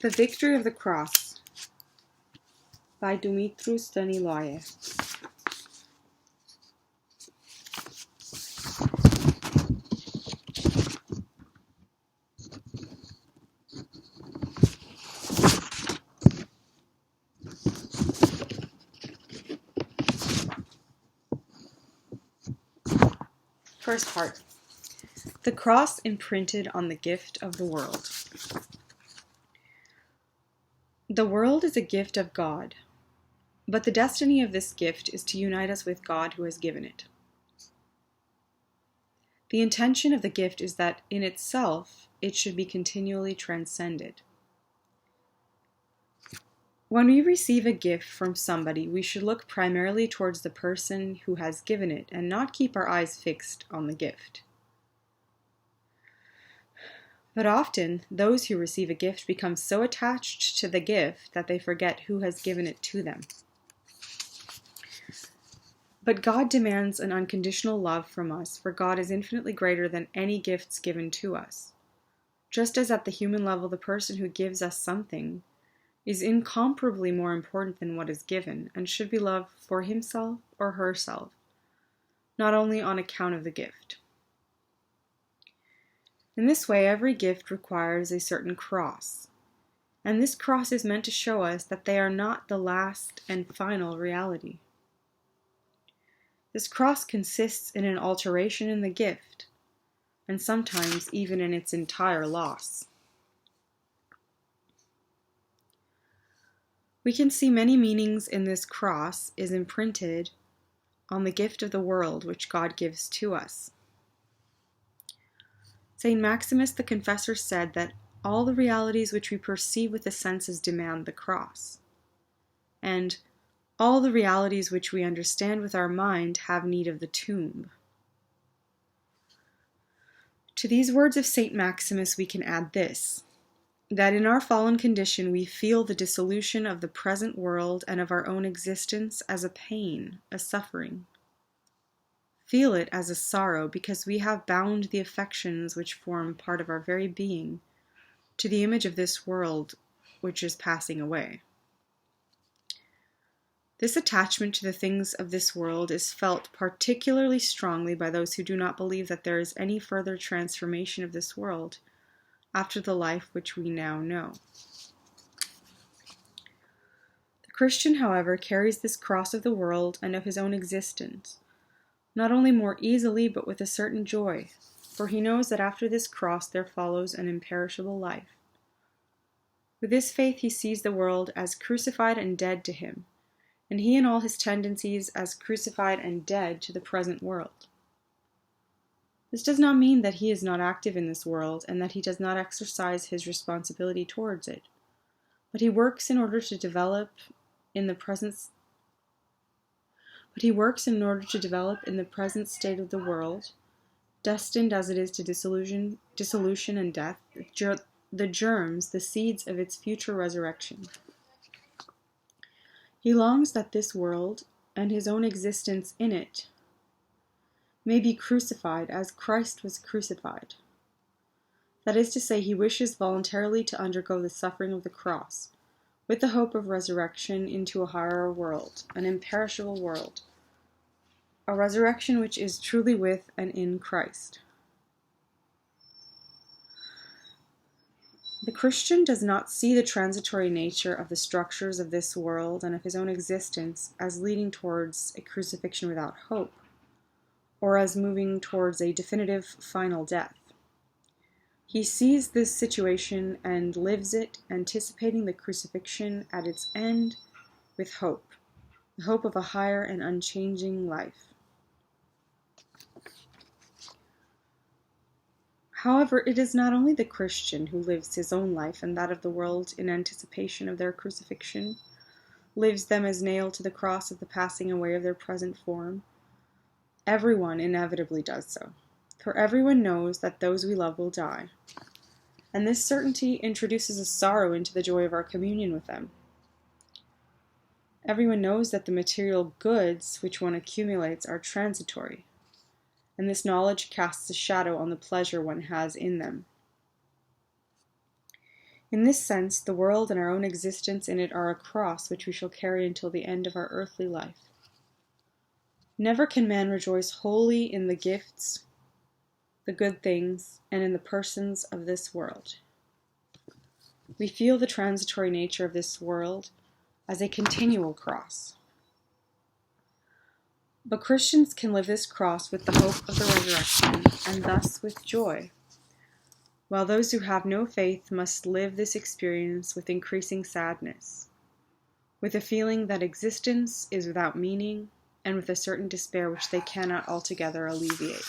The Victory of the Cross by Dumitru Staniloae. First part. The Cross Imprinted on the Gift of the World. The world is a gift of God, but the destiny of this gift is to unite us with God who has given it. The intention of the gift is that in itself it should be continually transcended. When we receive a gift from somebody, we should look primarily towards the person who has given it and not keep our eyes fixed on the gift. But often, those who receive a gift become so attached to the gift that they forget who has given it to them. But God demands an unconditional love from us, for God is infinitely greater than any gifts given to us. Just as at the human level, the person who gives us something is incomparably more important than what is given, and should be loved for himself or herself, not only on account of the gift. In this way, every gift requires a certain cross, and this cross is meant to show us that they are not the last and final reality. This cross consists in an alteration in the gift, and sometimes even in its entire loss. We can see many meanings in this cross is imprinted on the gift of the world which God gives to us. St. Maximus the Confessor said that all the realities which we perceive with the senses demand the cross, and all the realities which we understand with our mind have need of the tomb. To these words of St. Maximus we can add this, that in our fallen condition we feel the dissolution of the present world and of our own existence as a pain, a suffering. Feel it as a sorrow because we have bound the affections which form part of our very being to the image of this world which is passing away. This attachment to the things of this world is felt particularly strongly by those who do not believe that there is any further transformation of this world after the life which we now know. The Christian, however, carries this cross of the world and of his own existence, not only more easily, but with a certain joy, for he knows that after this cross there follows an imperishable life. With this faith he sees the world as crucified and dead to him, and he and all his tendencies as crucified and dead to the present world. This does not mean that he is not active in this world and that he does not exercise his responsibility towards it, but he works in order to develop in the present state of the world, destined as it is to dissolution and death, the germs, the seeds of its future resurrection. He longs that this world, and his own existence in it, may be crucified as Christ was crucified. That is to say, he wishes voluntarily to undergo the suffering of the cross, with the hope of resurrection into a higher world, an imperishable world, a resurrection which is truly with and in Christ. The Christian does not see the transitory nature of the structures of this world and of his own existence as leading towards a crucifixion without hope, or as moving towards a definitive final death. He sees this situation and lives it, anticipating the crucifixion at its end with hope, the hope of a higher and unchanging life. However, it is not only the Christian who lives his own life and that of the world in anticipation of their crucifixion, lives them as nailed to the cross of the passing away of their present form. Everyone inevitably does so, for everyone knows that those we love will die, and this certainty introduces a sorrow into the joy of our communion with them. Everyone knows that the material goods which one accumulates are transitory, and this knowledge casts a shadow on the pleasure one has in them. In this sense, the world and our own existence in it are a cross which we shall carry until the end of our earthly life. Never can man rejoice wholly in the gifts, the good things, and in the persons of this world. We feel the transitory nature of this world as a continual cross. But Christians can live this cross with the hope of the resurrection, and thus with joy, while those who have no faith must live this experience with increasing sadness, with a feeling that existence is without meaning, and with a certain despair which they cannot altogether alleviate.